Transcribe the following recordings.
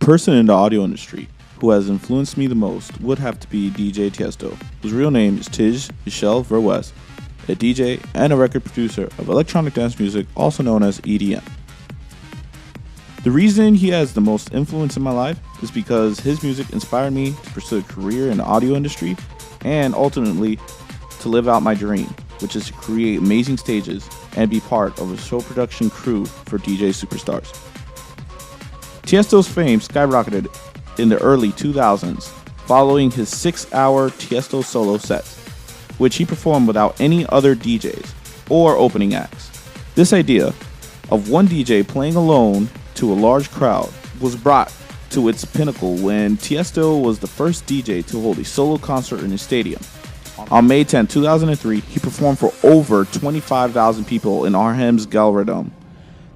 person in the audio industry who has influenced me the most would have to be DJ Tiesto, whose real name is Tij Michel Verwest, a DJ and a record producer of electronic dance music, also known as EDM. The reason he has the most influence in my life is because his music inspired me to pursue a career in the audio industry and ultimately to live out my dream, which is to create amazing stages and be part of a show production crew for DJ superstars. Tiesto's fame skyrocketed in the early 2000s following his 6-hour Tiesto solo sets, which he performed without any other DJs or opening acts. This idea of one DJ playing alone to a large crowd was brought to its pinnacle when Tiesto was the first DJ to hold a solo concert in a stadium. On May 10, 2003, he performed for over 25,000 people in Arnhem's Gallery.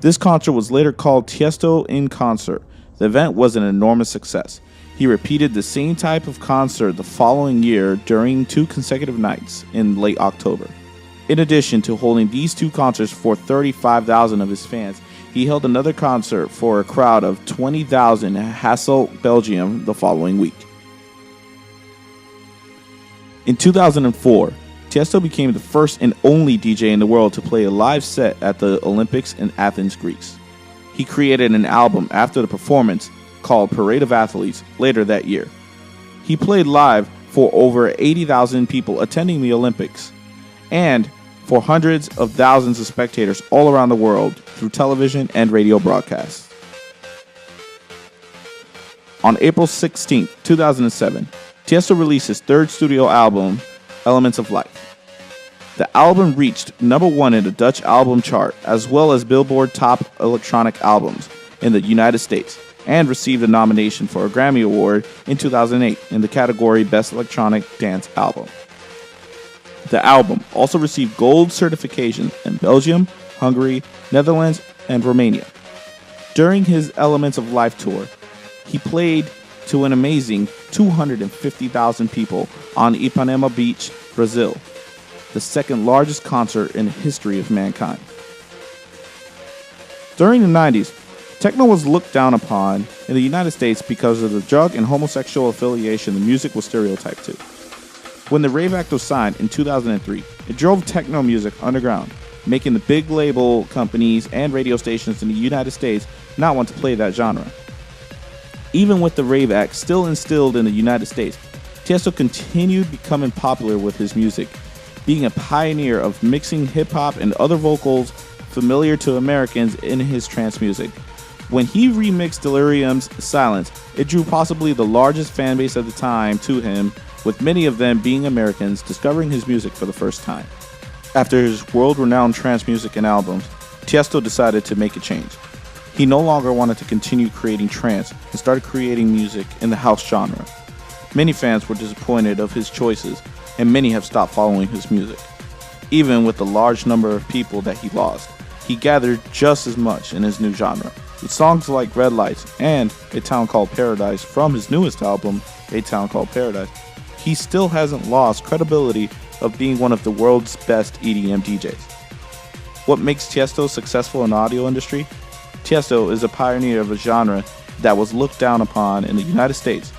This concert was later called Tiesto in Concert. The event was an enormous success. He repeated the same type of concert the following year during 2 consecutive nights in late October. In addition to holding these 2 concerts for 35,000 of his fans, he held another concert for a crowd of 20,000 in Hasselt, Belgium the following week. In 2004, Tiesto became the first and only DJ in the world to play a live set at the Olympics in Athens, Greece. He created an album after the performance called Parade of Athletes later that year. He played live for over 80,000 people attending the Olympics and for hundreds of thousands of spectators all around the world through television and radio broadcasts. On April 16, 2007, Tiesto released his 3rd studio album, Elements of Life. The album reached #1 in the Dutch album chart as well as Billboard Top Electronic Albums in the United States and received a nomination for a Grammy Award in 2008 in the category Best Electronic Dance Album. The album also received gold certification in Belgium, Hungary, Netherlands, and Romania. During his Elements of Life tour, he played to an amazing 250,000 people on Ipanema Beach, Brazil, the 2nd largest concert in the history of mankind. During the 90s, techno was looked down upon in the United States because of the drug and homosexual affiliation the music was stereotyped to. When the Rave Act was signed in 2003, it drove techno music underground, making the big label companies and radio stations in the United States not want to play that genre. Even with the Rave Act still instilled in the United States, Tiesto continued becoming popular with his music, being a pioneer of mixing hip-hop and other vocals familiar to Americans in his trance music. When he remixed Delirium's Silence, it drew possibly the largest fan base at the time to him, with many of them being Americans discovering his music for the first time. After his world-renowned trance music and albums, Tiesto decided to make a change. He no longer wanted to continue creating trance and started creating music in the house genre. Many fans were disappointed of his choices, and many have stopped following his music. Even with the large number of people that he lost, he gathered just as much in his new genre. With songs like Red Lights and A Town Called Paradise from his newest album, A Town Called Paradise, he still hasn't lost credibility of being one of the world's best EDM DJs. What makes Tiesto successful in the audio industry? Tiesto is a pioneer of a genre that was looked down upon in the United States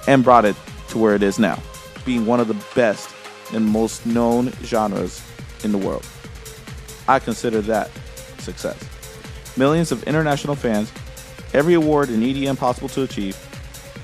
and brought it to where it is now, being one of the best and most known genres in the world. I consider that success. Millions of international fans, every award in EDM possible to achieve,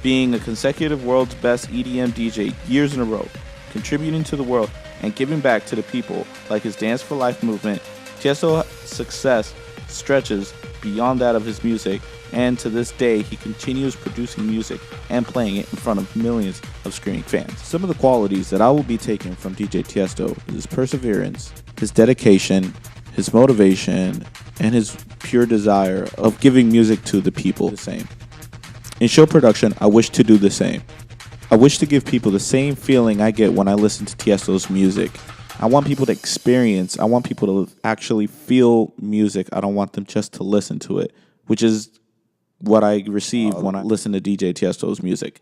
being a consecutive world's best EDM DJ years in a row, contributing to the world and giving back to the people like his Dance for Life movement. Tiesto's success stretches beyond that of his music, and to this day he continues producing music and playing it in front of millions of screaming fans. Some of the qualities that I will be taking from DJ Tiesto is his perseverance, his dedication, his motivation, and his pure desire of giving music to the people the same. In show production, I wish to do the same. I wish to give people the same feeling I get when I listen to Tiesto's music. I want people to experience, I want people to actually feel music. I don't want them just to listen to it, which is what I receive when I listen to DJ Tiesto's music.